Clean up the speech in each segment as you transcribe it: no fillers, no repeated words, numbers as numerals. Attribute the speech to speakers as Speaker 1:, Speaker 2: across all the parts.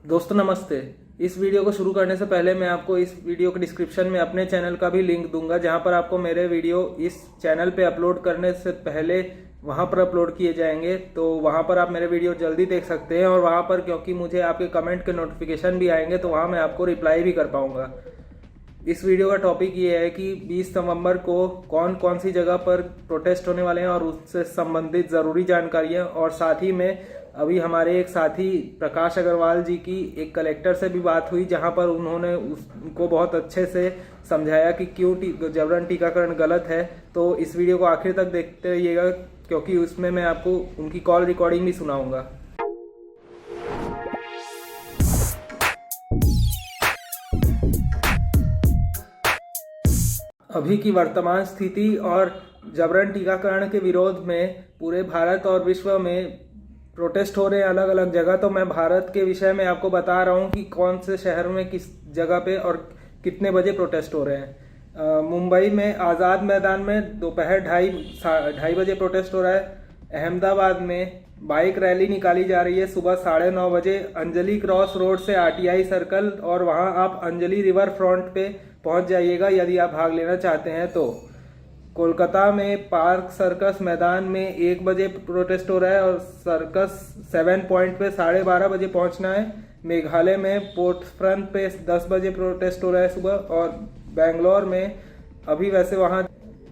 Speaker 1: दोस्तों नमस्ते। इस वीडियो को शुरू करने से पहले मैं आपको इस वीडियो के डिस्क्रिप्शन में अपने चैनल का भी लिंक दूंगा, जहां पर आपको मेरे वीडियो इस चैनल पे अपलोड करने से पहले वहां पर अपलोड किए जाएंगे। तो वहां पर आप मेरे वीडियो जल्दी देख सकते हैं, और वहां पर क्योंकि मुझे आपके कमेंट के नोटिफिकेशन भी आएंगे तो वहां मैं आपको रिप्लाई भी कर पाऊंगा। इस वीडियो का टॉपिक ये है कि 20 नवंबर को कौन कौन सी जगह पर प्रोटेस्ट होने वाले हैं और उससे संबंधित ज़रूरी जानकारियां, और साथ ही में अभी हमारे एक साथी प्रकाश अग्रवाल जी की एक कलेक्टर से भी बात हुई, जहां पर उन्होंने उसको बहुत अच्छे से समझाया कि क्यों जबरन टीकाकरण गलत है। तो इस वीडियो को आखिर तक देखते रहिएगा, क्योंकि उसमें मैं आपको उनकी कॉल रिकॉर्डिंग भी सुनाऊंगा। अभी की वर्तमान स्थिति और जबरन टीकाकरण के विरोध में पूरे भारत और विश्व में प्रोटेस्ट हो रहे हैं अलग अलग जगह। तो मैं भारत के विषय में आपको बता रहा हूँ कि कौन से शहर में किस जगह पे और कितने बजे प्रोटेस्ट हो रहे हैं। मुंबई में आज़ाद मैदान में दोपहर 2:30 बजे प्रोटेस्ट हो रहा है। अहमदाबाद में बाइक रैली निकाली जा रही है सुबह 9:30 बजे अंजलि क्रॉस रोड से RTI सर्कल, और वहाँ आप अंजलि रिवर फ्रंट पे पहुंच जाइएगा यदि आप भाग लेना चाहते हैं तो। कोलकाता में पार्क सर्कस मैदान में 1 बजे प्रोटेस्ट हो रहा है, और सर्कस 7 पॉइंट पे 12:30 बजे पहुंचना है। मेघालय में पोर्ट फ्रंट पे 10 बजे प्रोटेस्ट हो रहा है सुबह। और बेंगलोर में अभी वैसे वहाँ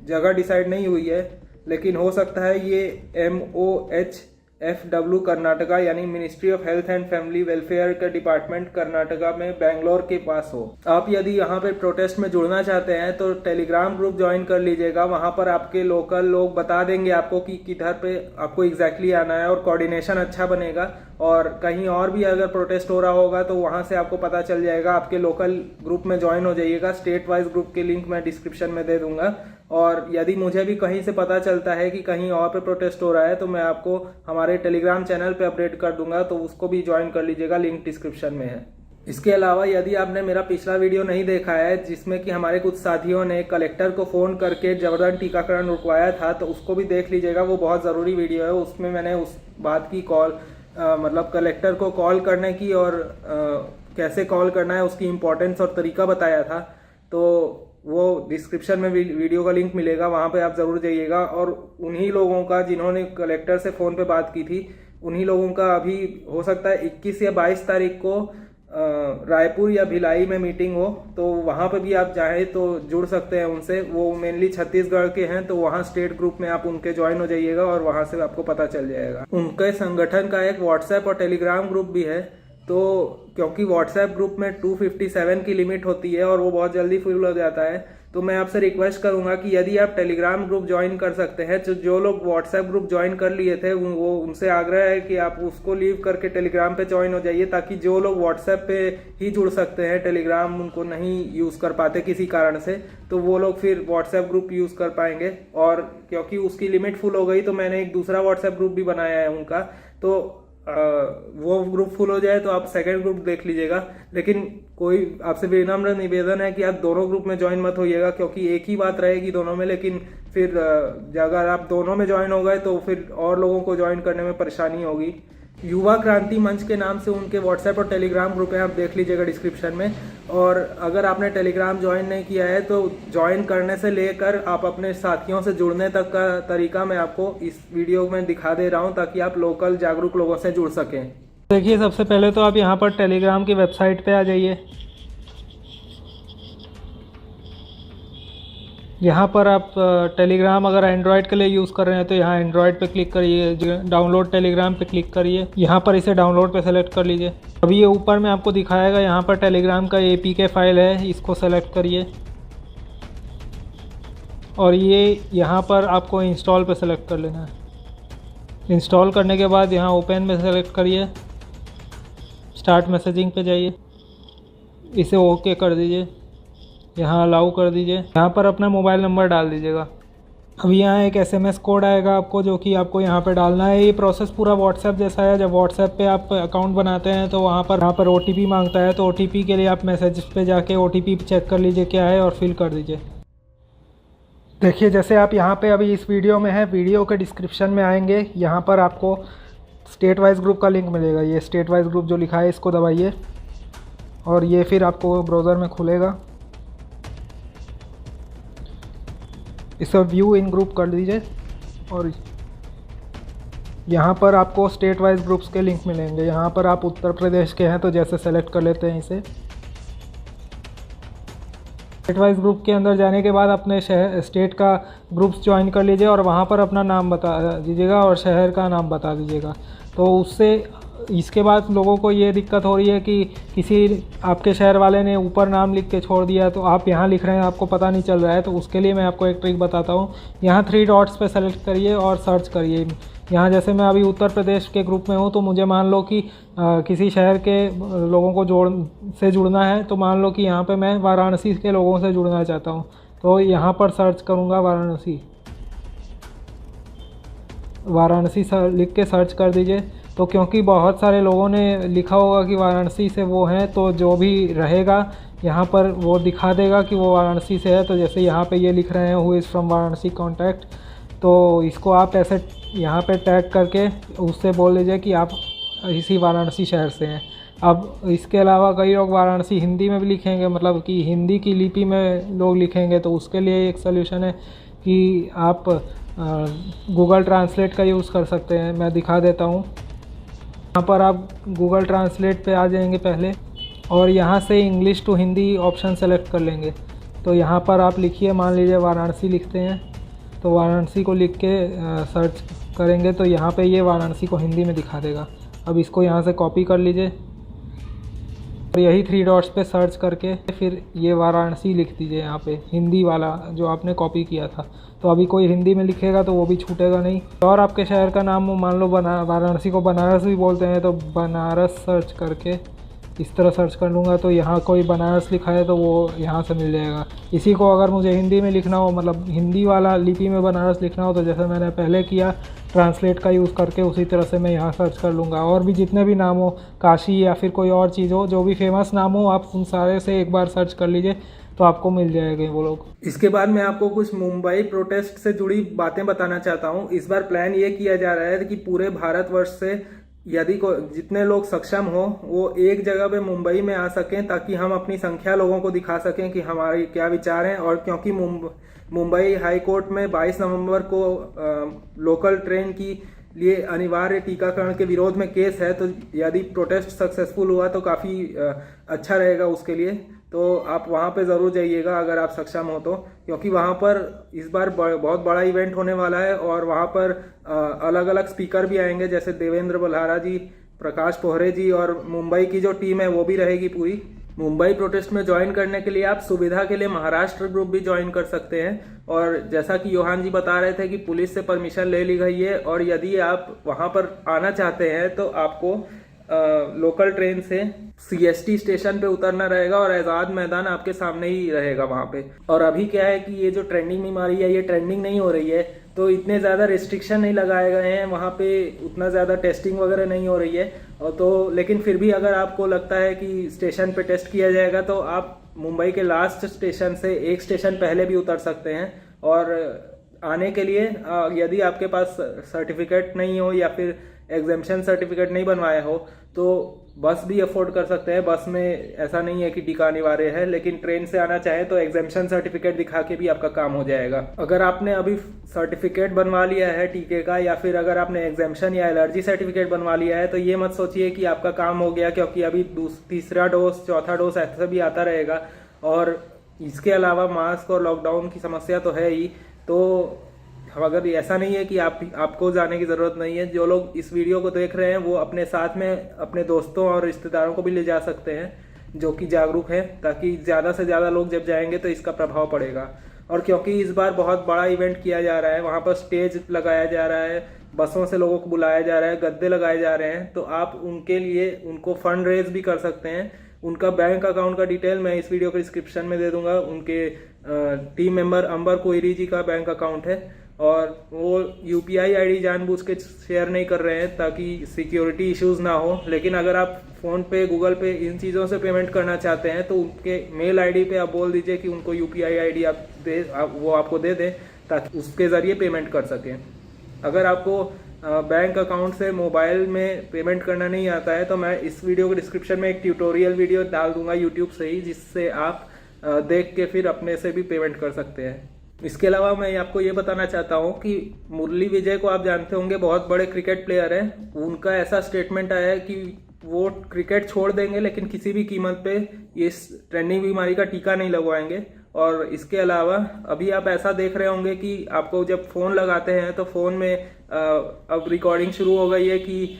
Speaker 1: जगह डिसाइड नहीं हुई है, लेकिन हो सकता है ये MOHFW कर्नाटका यानी ministry of health and family welfare का डिपार्टमेंट कर्नाटका में बेंगलोर के पास हो। आप यदि यहाँ पे प्रोटेस्ट में जुड़ना चाहते हैं तो टेलीग्राम ग्रुप ज्वाइन कर लीजिएगा। वहां पर आपके लोकल लोग बता देंगे आपको कि किधर पे आपको एग्जैक्टली आना है, और कोऑर्डिनेशन अच्छा बनेगा। और कहीं और भी अगर प्रोटेस्ट हो रहा होगा तो वहां से आपको पता चल जाएगा। आपके लोकल ग्रुप में ज्वाइन हो जाइएगा। स्टेट वाइज ग्रुप के लिंक मैं डिस्क्रिप्शन में दे दूंगा। और यदि मुझे भी कहीं से पता चलता है कि कहीं और पे प्रोटेस्ट हो रहा है तो मैं आपको हमारे टेलीग्राम चैनल पे अपडेट कर दूंगा, तो उसको भी ज्वाइन कर लीजिएगा, लिंक डिस्क्रिप्शन में है। इसके अलावा यदि आपने मेरा पिछला वीडियो नहीं देखा है जिसमें कि हमारे कुछ साथियों ने कलेक्टर को फोन करके जबरन टीकाकरण रुकवाया था, तो उसको भी देख लीजिएगा। वो बहुत ज़रूरी वीडियो है। उसमें मैंने उस बात की मतलब कलेक्टर को कॉल करने की और कैसे कॉल करना है उसकी इम्पोर्टेंस और तरीका बताया था। तो वो डिस्क्रिप्शन में वीडियो का लिंक मिलेगा, वहाँ पे आप ज़रूर जाइएगा। और उन्हीं लोगों का जिन्होंने कलेक्टर से फ़ोन पे बात की थी, उन्हीं लोगों का अभी हो सकता है 21 या 22 तारीख को रायपुर या भिलाई में मीटिंग हो, तो वहाँ पे भी आप चाहें तो जुड़ सकते हैं उनसे। वो मेनली छत्तीसगढ़ के हैं, तो वहाँ स्टेट ग्रुप में आप उनके ज्वाइन हो जाइएगा और वहाँ से आपको पता चल जाएगा। उनके संगठन का एक व्हाट्सएप और टेलीग्राम ग्रुप भी है। तो क्योंकि व्हाट्सएप ग्रुप में 257 की लिमिट होती है और वो बहुत जल्दी फुल हो जाता है, तो मैं आपसे रिक्वेस्ट करूंगा कि यदि आप टेलीग्राम ग्रुप ज्वाइन कर सकते हैं, तो जो लोग व्हाट्सएप ग्रुप ज्वाइन कर लिए थे वो उनसे आग्रह है कि आप उसको लीव करके टेलीग्राम पे ज्वाइन हो जाइए, ताकि जो लोग व्हाट्सएप पे ही जुड़ सकते हैं, टेलीग्राम उनको नहीं यूज़ कर पाते किसी कारण से, तो वो लोग फिर व्हाट्सएप ग्रुप यूज़ कर पाएंगे। और क्योंकि उसकी लिमिट फुल हो गई तो मैंने एक दूसरा व्हाट्सएप ग्रुप भी बनाया है उनका, तो वो ग्रुप फुल हो जाए तो आप सेकंड ग्रुप देख लीजिएगा। लेकिन कोई आपसे विनम्र निवेदन है कि आप दोनों ग्रुप में ज्वाइन मत होइएगा, क्योंकि एक ही बात रहेगी दोनों में। लेकिन फिर अगर आप दोनों में ज्वाइन हो गए तो फिर और लोगों को ज्वाइन करने में परेशानी होगी। युवा क्रांति मंच के नाम से उनके व्हाट्सएप और टेलीग्राम ग्रुप है, आप देख लीजिएगा डिस्क्रिप्शन में। और अगर आपने टेलीग्राम ज्वाइन नहीं किया है तो ज्वाइन करने से लेकर आप अपने साथियों से जुड़ने तक का तरीका मैं आपको इस वीडियो में दिखा दे रहा हूं, ताकि आप लोकल जागरूक लोगों से जुड़ सकें। देखिए, सबसे पहले तो आप यहाँ पर टेलीग्राम की वेबसाइट पे आ जाइए। यहाँ पर आप टेलीग्राम अगर एंड्रॉयड के लिए यूज़ कर रहे हैं तो यहाँ एंड्रॉयड पे क्लिक करिए, डाउनलोड टेलीग्राम पे क्लिक करिए, यहाँ पर इसे डाउनलोड पे सेलेक्ट कर लीजिए। अभी ये ऊपर में आपको दिखाएगा, यहाँ पर टेलीग्राम का APK फाइल है, इसको सेलेक्ट करिए। और ये यहाँ पर आपको इंस्टॉल पे सेलेक्ट कर लेना है। इंस्टॉल करने के बाद यहाँ ओपन में सेलेक्ट करिए, स्टार्ट मैसेजिंग पे जाइए, इसे ओके कर दीजिए, यहाँ अलाउ कर दीजिए। यहाँ पर अपना मोबाइल नंबर डाल दीजिएगा। अभी यहाँ एक SMS कोड आएगा आपको, जो कि आपको यहाँ पे डालना है। ये प्रोसेस पूरा व्हाट्सएप जैसा है। जब व्हाट्सएप पे आप अकाउंट बनाते हैं तो वहाँ पर OTP मांगता है, तो OTP के लिए आप मैसेज पे जाके OTP चेक कर लीजिए क्या है और फिल कर दीजिए। देखिए, जैसे आप यहाँ पे अभी इस वीडियो में है, वीडियो के डिस्क्रिप्शन में आएंगे, यहाँ पर आपको स्टेट वाइज ग्रुप का लिंक मिलेगा। ये स्टेट वाइज ग्रुप जो लिखा है इसको दबाइए और ये फिर आपको ब्राउज़र में खुलेगा। इसे व्यू इन ग्रुप कर दीजिए और यहाँ पर आपको स्टेट वाइज ग्रुप्स के लिंक मिलेंगे। यहाँ पर आप उत्तर प्रदेश के हैं तो जैसे सेलेक्ट कर लेते हैं इसे। स्टेट वाइज ग्रुप के अंदर जाने के बाद अपने शहर स्टेट का ग्रुप्स ज्वाइन कर लीजिए और वहाँ पर अपना नाम बता दीजिएगा और शहर का नाम बता दीजिएगा। तो उससे इसके बाद लोगों को ये दिक्कत हो रही है कि किसी आपके शहर वाले ने ऊपर नाम लिख के छोड़ दिया तो आप यहाँ लिख रहे हैं, आपको पता नहीं चल रहा है। तो उसके लिए मैं आपको एक ट्रिक बताता हूँ। यहाँ 3 डॉट्स पे सेलेक्ट करिए और सर्च करिए। यहाँ जैसे मैं अभी उत्तर प्रदेश के ग्रुप में हूँ तो मुझे मान लो कि किसी शहर के लोगों को जुड़ना है, तो मान लो कि यहाँ पे मैं वाराणसी के लोगों से जुड़ना चाहता हूँ। तो यहाँ पर सर्च करूँगा वाराणसी लिख के सर्च कर दीजिए। तो क्योंकि बहुत सारे लोगों ने लिखा होगा कि वाराणसी से वो हैं, तो जो भी रहेगा यहाँ पर वो दिखा देगा कि वो वाराणसी से है। तो जैसे यहाँ पे ये लिख रहे हैं who is from Varanasi contact, तो इसको आप ऐसे यहाँ पे टैग करके उससे बोल दीजिए कि आप इसी वाराणसी शहर से हैं। अब इसके अलावा कई लोग वाराणसी हिंदी में भी लिखेंगे, मतलब कि हिंदी की लिपि में लोग लिखेंगे। तो उसके लिए एक सल्यूशन है कि आप गूगल ट्रांसलेट का यूज़ कर सकते हैं। मैं दिखा देता हूँ। यहाँ पर आप गूगल ट्रांसलेट पे आ जाएंगे पहले और यहाँ से English to Hindi option select कर लेंगे। तो यहाँ पर आप लिखिए, मान लीजिए वाराणसी लिखते हैं, तो वाराणसी को लिख के सर्च करेंगे तो यहाँ पे ये वाराणसी को हिंदी में दिखा देगा। अब इसको यहाँ से कॉपी कर लीजिए और यही 3 डॉट्स पे सर्च करके फिर ये वाराणसी लिख दीजिए यहाँ पे, हिंदी वाला जो आपने कॉपी किया था। तो अभी कोई हिंदी में लिखेगा तो वो भी छूटेगा नहीं। और आपके शहर का नाम मान लो वाराणसी को बनारस भी बोलते हैं, तो बनारस सर्च करके इस तरह सर्च कर लूँगा तो यहाँ कोई बनारस लिखा है तो वो यहाँ से मिल जाएगा। इसी को अगर मुझे हिंदी में लिखना हो, मतलब हिंदी वाला लिपि में बनारस लिखना हो, तो जैसे मैंने पहले किया ट्रांसलेट का यूज़ करके, उसी तरह से मैं यहाँ सर्च कर लूँगा। और भी जितने भी नाम हो, काशी या फिर कोई और चीज़ हो, जो भी फेमस नाम हो, आप उन सारे से एक बार सर्च कर लीजिए तो आपको मिल जाएंगे वो लोग। इसके बाद मैं आपको कुछ मुंबई प्रोटेस्ट से जुड़ी बातें बताना चाहता हूँ। इस बार प्लान ये किया जा रहा है कि पूरे भारतवर्ष से यदि जितने लोग सक्षम हो वो एक जगह पे मुंबई में आ सकें, ताकि हम अपनी संख्या लोगों को दिखा सकें कि हमारे क्या विचार हैं। और क्योंकि मुंबई हाई कोर्ट में 22 नवंबर को लोकल ट्रेन की लिए अनिवार्य टीकाकरण के विरोध में केस है, तो यदि प्रोटेस्ट सक्सेसफुल हुआ तो काफ़ी अच्छा रहेगा उसके लिए। तो आप वहाँ पे ज़रूर जाइएगा अगर आप सक्षम हो तो, क्योंकि वहाँ पर इस बार बहुत बड़ा इवेंट होने वाला है और वहाँ पर अलग अलग स्पीकर भी आएंगे, जैसे देवेंद्र बल्हारा जी, प्रकाश पोहरे जी, और मुंबई की जो टीम है वो भी रहेगी पूरी। मुंबई प्रोटेस्ट में ज्वाइन करने के लिए आप सुविधा के लिए महाराष्ट्र ग्रुप भी ज्वाइन कर सकते हैं। और जैसा कि योहान जी बता रहे थे कि पुलिस से परमिशन ले ली गई है, और यदि आप वहाँ पर आना चाहते हैं तो आपको लोकल ट्रेन से CST स्टेशन पे उतरना रहेगा और आज़ाद मैदान आपके सामने ही रहेगा वहाँ पे। और अभी क्या है कि ये जो ट्रेंडिंग बीमारी है ये ट्रेंडिंग नहीं हो रही है, तो इतने ज़्यादा रिस्ट्रिक्शन नहीं लगाए गए हैं वहाँ पे, उतना ज़्यादा टेस्टिंग वगैरह नहीं हो रही है। और तो लेकिन फिर भी अगर आपको लगता है कि स्टेशन पे टेस्ट किया जाएगा तो आप मुंबई के लास्ट स्टेशन से एक स्टेशन पहले भी उतर सकते हैं। और आने के लिए यदि आपके पास सर्टिफिकेट नहीं हो या फिर एग्जेम्पशन सर्टिफिकेट नहीं बनवाया हो तो बस भी अफोर्ड कर सकते हैं। बस में ऐसा नहीं है कि टीका अनिवार्य है, लेकिन ट्रेन से आना चाहे तो एग्जेम्पशन सर्टिफिकेट दिखा के भी आपका काम हो जाएगा। अगर आपने अभी सर्टिफिकेट बनवा लिया है टीके का, या फिर अगर आपने एग्जेम्पशन या एलर्जी सर्टिफिकेट बनवा लिया है, तो ये मत सोचिए कि आपका काम हो गया, क्योंकि अभी तीसरा डोज, चौथा डोज ऐसा भी आता रहेगा। और इसके अलावा मास्क और लॉकडाउन की समस्या तो है ही, तो अगर ऐसा नहीं है कि आपको जाने की ज़रूरत नहीं है। जो लोग इस वीडियो को देख रहे हैं वो अपने साथ में अपने दोस्तों और रिश्तेदारों को भी ले जा सकते हैं जो कि जागरूक हैं, ताकि ज़्यादा से ज़्यादा लोग जब जाएंगे तो इसका प्रभाव पड़ेगा। और क्योंकि इस बार बहुत बड़ा इवेंट किया जा रहा है, वहाँ पर स्टेज लगाया जा रहा है, बसों से लोगों को बुलाया जा रहा है, गद्दे लगाए जा रहे हैं, तो आप उनके लिए उनको फंड रेज भी कर सकते हैं। उनका बैंक अकाउंट का डिटेल मैं इस वीडियो के डिस्क्रिप्शन में दे दूंगा। उनके टीम मेंबर अंबर कोयरी जी का बैंक अकाउंट है, और वो UPI ID जानबूझ के शेयर नहीं कर रहे हैं ताकि सिक्योरिटी इश्यूज ना हो। लेकिन अगर आप फ़ोन पे, गूगल पे, इन चीज़ों से पेमेंट करना चाहते हैं तो उनके मेल ID पे आप बोल दीजिए कि उनको UPI ID वो आपको दे दें, ताकि उसके ज़रिए पेमेंट कर सकें। अगर आपको बैंक अकाउंट से मोबाइल में पेमेंट करना नहीं आता है, तो मैं इस वीडियो के डिस्क्रिप्शन में एक ट्यूटोरियल वीडियो डाल दूंगा यूट्यूब से ही, जिससे आप देख के फिर अपने से भी पेमेंट कर सकते हैं। इसके अलावा मैं आपको ये बताना चाहता हूँ कि मुरली विजय को आप जानते होंगे, बहुत बड़े क्रिकेट प्लेयर हैं। उनका ऐसा स्टेटमेंट आया है कि वो क्रिकेट छोड़ देंगे लेकिन किसी भी कीमत पे इस ट्रेंडिंग बीमारी का टीका नहीं लगवाएंगे। और इसके अलावा अभी आप ऐसा देख रहे होंगे कि आपको जब फ़ोन लगाते हैं तो फ़ोन में अब रिकॉर्डिंग शुरू हो गई है कि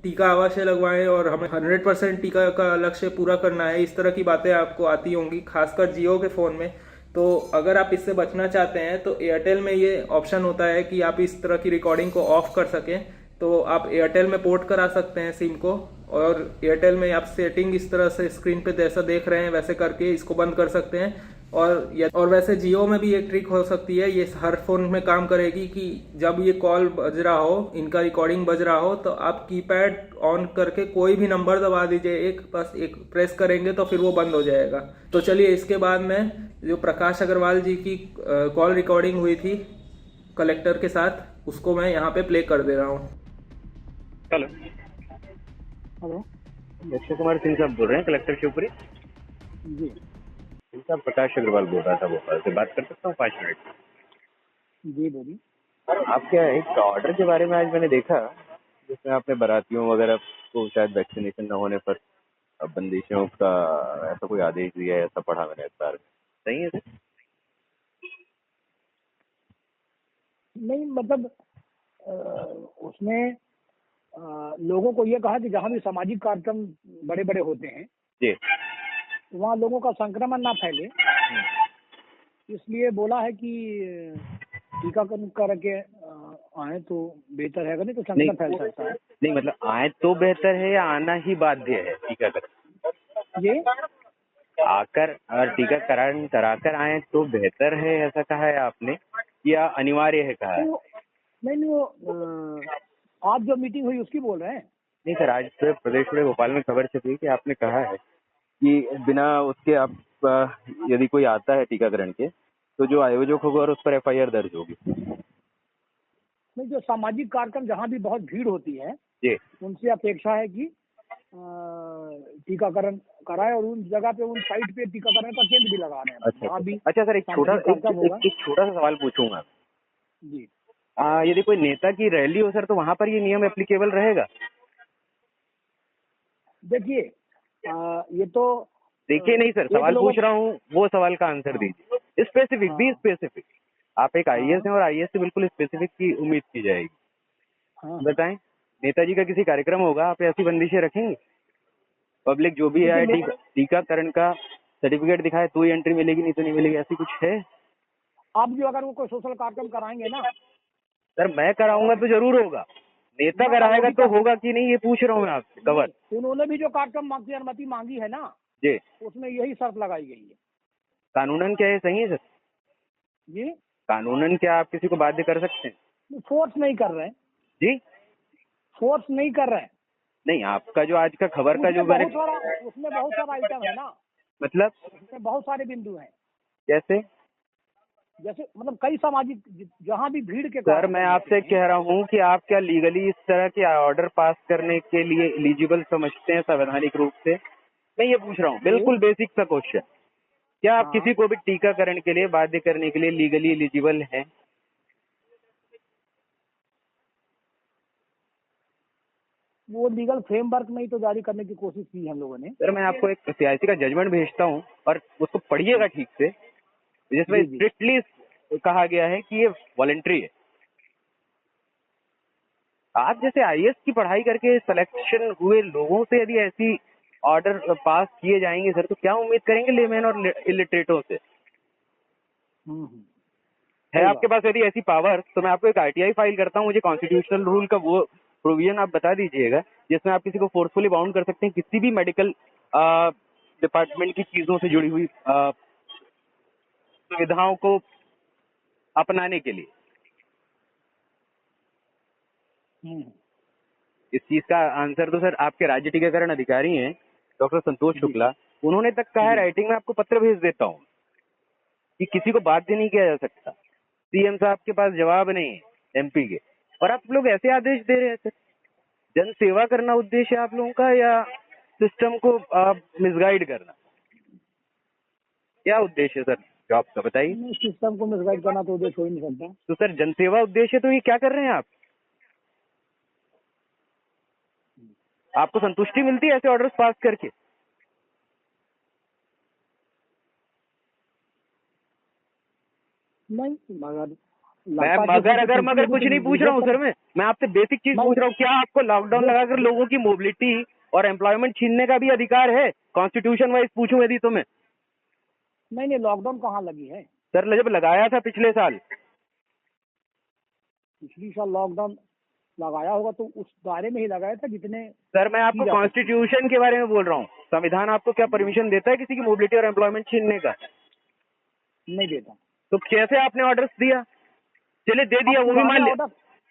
Speaker 1: टीका अवश्य लगवाएं और हमें 100% टीका का लक्ष्य पूरा करना है। इस तरह की बातें आपको आती होंगी, खासकर जियो के फ़ोन में। तो अगर आप इससे बचना चाहते हैं तो एयरटेल में ये ऑप्शन होता है कि आप इस तरह की रिकॉर्डिंग को ऑफ कर सकें। तो आप एयरटेल में पोर्ट करा सकते हैं सिम को, और एयरटेल में आप सेटिंग इस तरह से स्क्रीन पे जैसा देख रहे हैं वैसे करके इसको बंद कर सकते हैं। और वैसे जियो में भी एक ट्रिक हो सकती है, ये हर फोन में काम करेगी, कि जब ये कॉल बज रहा हो, इनका रिकॉर्डिंग बज रहा हो, तो आप कीपैड ऑन करके कोई भी नंबर दबा दीजिए, बस एक प्रेस करेंगे तो फिर वो बंद हो जाएगा। तो चलिए इसके बाद में जो प्रकाश अग्रवाल जी की कॉल रिकॉर्डिंग हुई थी कलेक्टर के साथ, उसको मैं यहाँ पे प्ले कर दे रहा हूँ।
Speaker 2: हेलो
Speaker 3: हेलो
Speaker 2: अक्षय कुमार सिंह साहब बोल रहे हैं, कलेक्टर शिवपुरी।
Speaker 3: जी
Speaker 2: सिंह साहब, प्रकाश अग्रवाल बोल रहा था भोपाल से, बात कर सकता हूँ 5 मिनट?
Speaker 3: जी बोलिए।
Speaker 2: आपके एक ऑर्डर के बारे में आज मैंने देखा, जिसमें आपने बारातियों वगैरह को शायद वैक्सीनेशन न होने पर बंदिशों का ऐसा कोई आदेश दिया है, ऐसा पढ़ा मैंने अखबार में। सही है सर?
Speaker 3: नहीं मतलब उसमें लोगों को ये कहा कि जहाँ भी सामाजिक कार्यक्रम बड़े बड़े होते हैं
Speaker 2: जी।
Speaker 3: वहाँ लोगों का संक्रमण ना फैले, इसलिए बोला है कि टीकाकरण करके आए तो बेहतर है, नहीं तो संक्रमण फैल सकता है।
Speaker 2: नहीं मतलब आए तो बेहतर है या आना ही बाध्य है टीकाकरण?
Speaker 3: ये
Speaker 2: आकर और टीकाकरण कराकर आए तो बेहतर है, ऐसा कहा है आपने, या अनिवार्य है कहा है?
Speaker 3: नहीं वो आज जो मीटिंग हुई उसकी बोल रहे हैं।
Speaker 2: नहीं सर, आज तो प्रदेश में भोपाल में खबर छपी कि आपने कहा है कि बिना उसके आप यदि कोई आता है टीकाकरण के, तो जो आयोजक होगा और उस पर FIR दर्ज होगी।
Speaker 3: नहीं, जो सामाजिक कार्यक्रम जहाँ भी बहुत भीड़ होती है
Speaker 2: जी।
Speaker 3: उनसे अपेक्षा है कि टीकाकरण कराए, और उन जगह पे उन साइट पे टीकाकरण का केंद्र भी लगा रहे हैं।
Speaker 2: अच्छा सर, एक छोटा सा सवाल पूछूंगा
Speaker 3: जी।
Speaker 2: यदि कोई नेता की रैली हो सर, तो वहाँ पर ये नियम एप्लीकेबल रहेगा?
Speaker 3: देखिए ये तो
Speaker 2: देखिए नहीं सर, सवाल पूछ रहा हूँ, वो सवाल का आंसर दीजिए। स्पेसिफिक भी स्पेसिफिक। आप एक IAS हैं और IAS से बिल्कुल स्पेसिफिक की उम्मीद की जाएगी। बताएं, नेताजी का किसी कार्यक्रम होगा, आप ऐसी बंदिशें रखेंगे? पब्लिक जो भी है टीकाकरण का सर्टिफिकेट दिखाए तो ही एंट्री मिलेगी, नहीं तो नहीं मिलेगी, ऐसी कुछ है?
Speaker 3: आप जो अगर वो कोई सोशल कार्यक्रम कराएंगे ना
Speaker 2: सर, मैं कराऊंगा तो जरूर होगा, नेता कराएगा तो होगा कि नहीं, ये पूछ रहा हूँ मैं आपसे। कवर
Speaker 3: उन्होंने भी जो कार्यक्रम की अनुमति मांगी है ना
Speaker 2: जी,
Speaker 3: उसमें यही शर्त लगाई गई है।
Speaker 2: कानूनन क्या है? सही है सर?
Speaker 3: जी,
Speaker 2: कानूनन क्या आप किसी को बाध्य कर सकते हैं?
Speaker 3: फोर्स नहीं कर रहे हैं
Speaker 2: जी,
Speaker 3: फोर्स नहीं कर रहे हैं।
Speaker 2: नहीं, आपका जो आज का खबर का जो
Speaker 3: उसमें बहुत सारा आइटम है ना,
Speaker 2: मतलब
Speaker 3: उसमें बहुत सारे बिंदु हैं।
Speaker 2: जैसे
Speaker 3: मतलब कई सामाजिक जहाँ भी भीड़ के
Speaker 2: सर, मैं आपसे कह रहा हूँ कि आप क्या लीगली इस तरह के ऑर्डर पास करने के लिए एलिजिबल समझते हैं संवैधानिक रूप से? मैं ये पूछ रहा हूँ, बिल्कुल बेसिक सा क्वेश्चन। क्या आप किसी को भी टीकाकरण के लिए बाध्य करने के लिए लीगली एलिजिबल हैं?
Speaker 3: वो लीगल फ्रेमवर्क में ही तो जारी करने की कोशिश की हम लोगों ने।
Speaker 2: सर, मैं आपको एक CIC का जजमेंट भेजता हूँ और उसको पढ़िएगा ठीक से, जिसमें स्ट्रिक्टली कहा गया है कि ये वॉलंटरी है। आप जैसे IAS की पढ़ाई करके सिलेक्शन हुए लोगों से यदि ऐसी ऑर्डर पास किए जाएंगे सर, तो क्या उम्मीद करेंगे लेमैन और इलिटरेटों से? है आपके पास यदि ऐसी पावर, तो मैं आपको एक RTI फाइल करता हूँ, मुझे कॉन्स्टिट्यूशनल रूल का वो प्रोविजन आप बता दीजिएगा जिसमें आप किसी को फोर्सफुली बाउंड कर सकते हैं किसी भी मेडिकल डिपार्टमेंट की चीजों से जुड़ी हुई सुविधाओं को अपनाने के लिए। इस चीज का आंसर तो सर आपके राज्य टीकाकरण अधिकारी हैं डॉक्टर संतोष शुक्ला, उन्होंने तक कहा है, राइटिंग में आपको पत्र भेज देता हूँ, कि किसी को बाध्य नहीं किया जा सकता। CM साहब के पास जवाब नहीं है MP के, और आप लोग ऐसे आदेश दे रहे हैं सर। जन सेवा करना उद्देश्य है आप लोगों का, या सिस्टम को आप मिसगाइड करना, क्या उद्देश्य है सर जॉब का, बताइए।
Speaker 3: सिस्टम को मिसगाइड करना तो उद्देश्य हो ही नहीं सकता।
Speaker 2: तो सर जनसेवा उद्देश्य, तो ये क्या कर रहे हैं आप? आपको संतुष्टि मिलती है ऐसे ऑर्डर्स पास करके?
Speaker 3: नहीं, मगर
Speaker 2: मगर कुछ नहीं पूछ रहा हूँ सर। मैं आपसे बेसिक चीज पूछ रहा हूँ, क्या आपको लॉकडाउन लगाकर लोगों की मोबिलिटी और एम्प्लॉयमेंट छीनने का भी अधिकार है? कॉन्स्टिट्यूशन वाइज पूछूं यदि तो मैं।
Speaker 3: नहीं, लॉकडाउन कहाँ लगी है
Speaker 2: सर जब लगाया था पिछले साल,
Speaker 3: पिछली साल लॉकडाउन लगाया होगा तो उस दायरे में ही लगाया था जितने।
Speaker 2: सर मैं आपको कॉन्स्टिट्यूशन के बारे में बोल रहा हूँ। संविधान आपको क्या परमिशन देता है किसी की मोबिलिटी और एम्प्लॉयमेंट छीनने का?
Speaker 3: नहीं देता।
Speaker 2: तो कैसे आपने ऑर्डर्स दिया? चलिए दे दिया, वो भी मान लिया,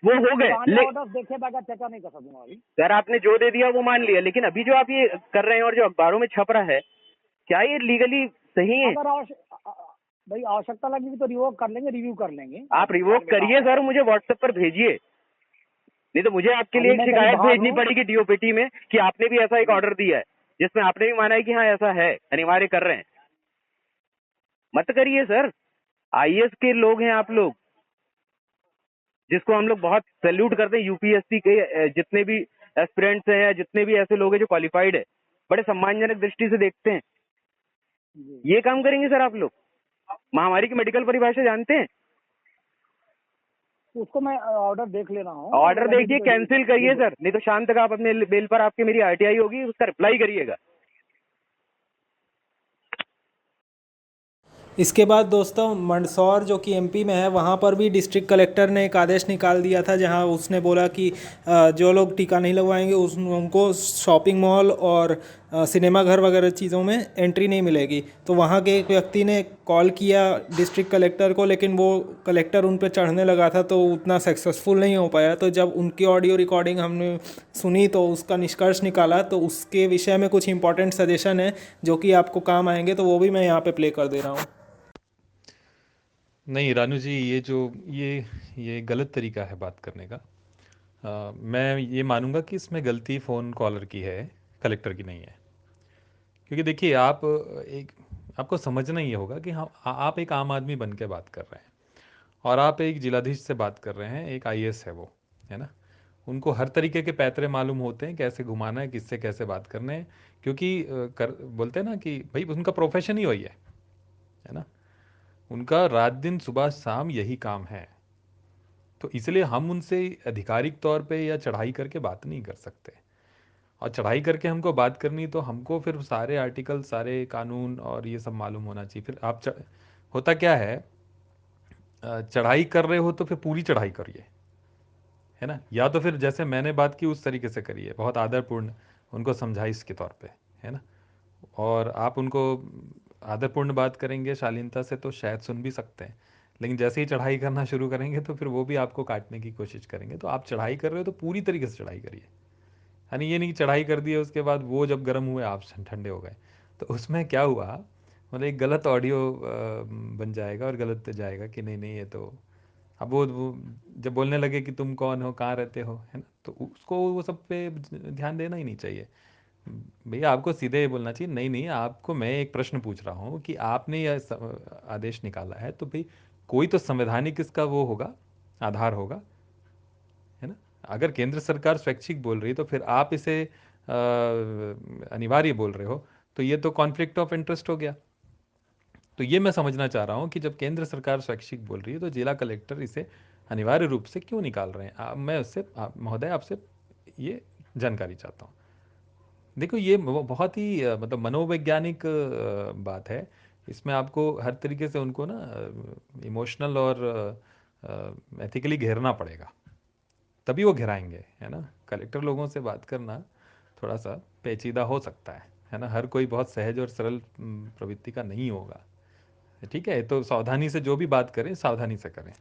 Speaker 2: वो हो गए।
Speaker 3: ऑर्डर देखे बगैर चर्चा नहीं कर सकूंगा अभी।
Speaker 2: सर आपने जो दे दिया वो मान लिया, लेकिन अभी जो आप ये कर रहे हैं और जो अखबारों में छप रहा है, क्या ये लीगली सही है?
Speaker 3: अगर भाई आवश्यकता लगेगी तो रिवोक कर लेंगे, रिव्यू कर लेंगे।
Speaker 2: आप रिवोक करिए सर, मुझे व्हाट्सएप पर भेजिए, नहीं तो मुझे आपके लिए एक शिकायत भेजनी पड़ेगी डीओपीटी में कि आपने भी ऐसा एक ऑर्डर दिया है जिसमें आपने भी माना है कि हाँ ऐसा है, अनिवार्य कर रहे हैं। मत करिए सर, आईएएस के लोग हैं आप लोग, जिसको हम लोग बहुत सैल्यूट करते हैं। यूपीएससी के जितने भी एस्पिरेंट्स हैं या जितने भी ऐसे लोग हैं जो क्वालिफाइड है, बड़े सम्मानजनक दृष्टि से देखते हैं। ये काम करेंगे सर आप लोग? महामारी की मेडिकल परिभाषा जानते हैं?
Speaker 3: उसको मैं ऑर्डर देख ले रहा हूँ।
Speaker 2: ऑर्डर देखिए, कैंसिल करिए सर, नहीं तो शाम तक आप अपने मेल पर आपके मेरी आरटीआई होगी, उसका रिप्लाई करिएगा।
Speaker 1: इसके बाद दोस्तों मंदसौर जो कि एमपी में है, वहाँ पर भी डिस्ट्रिक्ट कलेक्टर ने एक आदेश निकाल दिया था, जहाँ उसने बोला कि जो लोग टीका नहीं लगवाएंगे उनको शॉपिंग मॉल और सिनेमा घर वगैरह चीज़ों में एंट्री नहीं मिलेगी। तो वहाँ के एक व्यक्ति ने कॉल किया डिस्ट्रिक्ट कलेक्टर को, लेकिन वो कलेक्टर उन पर चढ़ने लगा था तो उतना सक्सेसफुल नहीं हो पाया। तो जब उनकी ऑडियो रिकॉर्डिंग हमने सुनी तो उसका निष्कर्ष निकाला, तो उसके विषय में कुछ इंपॉर्टेंट सजेशन है जो कि आपको काम आएंगे, तो वो भी मैं यहाँ पे प्ले कर दे रहा हूँ।
Speaker 4: नहीं रानू जी, ये गलत तरीका है बात करने का। मैं ये मानूंगा कि इसमें गलती फ़ोन कॉलर की है, कलेक्टर की नहीं है। क्योंकि देखिए आपको समझना ये होगा कि हम आप एक आम आदमी बन के बात कर रहे हैं और आप एक जिलाधीश से बात कर रहे हैं, एक आईएएस है वो, है ना। उनको हर तरीके के पैतरे मालूम होते हैं, कैसे घुमाना है, किससे कैसे बात करने हैं, क्योंकि बोलते हैं ना कि भाई उनका प्रोफेशन ही वही है ना। उनका रात दिन सुबह शाम यही काम है। तो इसलिए हम उनसे आधिकारिक तौर पे या चढ़ाई करके बात नहीं कर सकते। और चढ़ाई करके हमको बात करनी तो हमको फिर सारे आर्टिकल, सारे कानून और ये सब मालूम होना चाहिए। फिर होता क्या है, चढ़ाई कर रहे हो तो फिर पूरी चढ़ाई करिए, है ना। या तो फिर जैसे मैंने बात की उस तरीके से करिए, बहुत आदरपूर्ण उनको समझाइश के तौर पे, है ना। और आप उनको आदरपूर्ण बात करेंगे शालीनता से तो शायद सुन भी सकते हैं, लेकिन जैसे ही चढ़ाई करना शुरू करेंगे तो फिर वो भी आपको काटने की कोशिश करेंगे। तो आप चढ़ाई कर रहे हो तो पूरी तरीके से चढ़ाई करिए, यानी ये नहीं कि चढ़ाई कर दी है उसके बाद वो जब गर्म हुए आप ठंडे हो गए। तो उसमें क्या हुआ, मतलब एक गलत ऑडियो बन जाएगा और गलत जाएगा कि नहीं नहीं ये तो। अब वो जब बोलने लगे कि तुम कौन हो, कहाँ रहते हो, है ना, तो उसको वो सब पे ध्यान देना ही नहीं चाहिए। भैया आपको सीधे ये बोलना चाहिए, नहीं नहीं आपको मैं एक प्रश्न पूछ रहा हूँ कि आपने यह आदेश निकाला है तो भाई कोई तो संवैधानिक इसका वो होगा, आधार होगा, है ना। अगर केंद्र सरकार स्वैच्छिक बोल रही है तो फिर आप इसे अनिवार्य बोल रहे हो, तो ये तो कॉन्फ्लिक्ट ऑफ इंटरेस्ट हो गया। तो ये मैं समझना चाह रहा हूँ कि जब केंद्र सरकार स्वैच्छिक बोल रही है तो जिला कलेक्टर इसे अनिवार्य रूप से क्यों निकाल रहे हैं। मैं उससे महोदय आपसे ये जानकारी चाहता हूँ। देखो ये बहुत ही मतलब मनोवैज्ञानिक बात है। इसमें आपको हर तरीके से उनको ना इमोशनल और एथिकली घेरना पड़ेगा, तभी वो घेराएंगे, है ना। कलेक्टर लोगों से बात करना थोड़ा सा पेचीदा हो सकता है ना। हर कोई बहुत सहज और सरल प्रवृत्ति का नहीं होगा, ठीक है। तो सावधानी से जो भी बात करें सावधानी से करें।